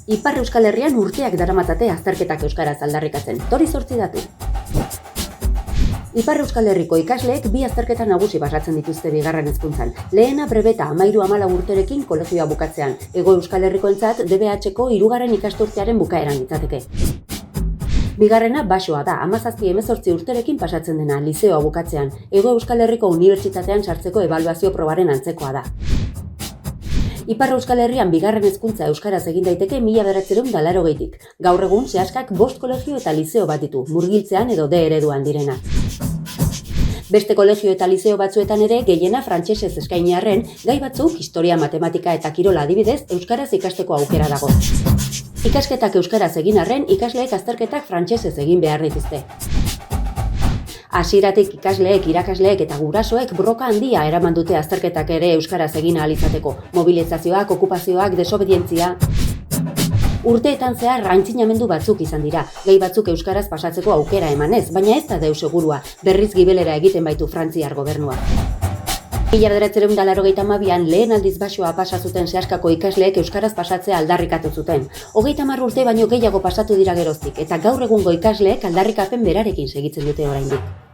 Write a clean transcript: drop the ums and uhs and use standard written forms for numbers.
Ipar Euskal Herrian urteak daramatzate azterketak euskaraz aldarrikatzen. Tori 8 datu. Ipar Euskal Herriko ikasleek 2 azterketa nagusi basatzen dituzte bigarren hezkuntzan. Lehena brebeta 13-14 urterekin kolegioa bukatzean. Hego Euskal Herrikoentzat DBH-ko 3. ikasturtearen bukaeran litzateke. Bigarrena baxoa da, 17-18 urterekin pasatzen dena, lizeoa bukatzean. Hego Euskal Herriko unibertsitatean sartzeko ebaluazio probaren antzekoa da. Ipar Euskal Herrian bigarren hezkuntza euskaraz egin daiteke 1980tik. Gaur egun sehaskak 5 kolegio eta lizeo bat ditu, murgiltzean edo D ereduan direna. Beste kolegio eta lizeo batzuetan ere gehiena frantsesez eskaini arren, gai batzuk historia, matematika eta kirola adibidez euskaraz ikasteko aukera dago. Ikasketak euskaraz egin arren, ikasleek azterketak frantsesez egin behar dituzte. Hasieratik ikasleek, irakasleek eta gurasoek broka handia eraman dute azterketak ere euskaraz egin ahal izateko. Mobilizazioak, okupazioak, desobedientzia. Urteetan zehar aintzinamendu batzuk izan dira. Gai batzuk euskaraz pasatzeko aukera emanez, baina ez da deus segurua. Berriz gibelera egiten baitu Frantziar gobernua. 1982an lehen aldiz baxoa pasa zuten sehaskako ikasleek euskaraz pasatzea aldarrikatu zuten. 30 urte baino gehiago pasatu dira geroztik, eta gaur egungo ikasleek aldarrikapen berarekin segitzen dute oraindik.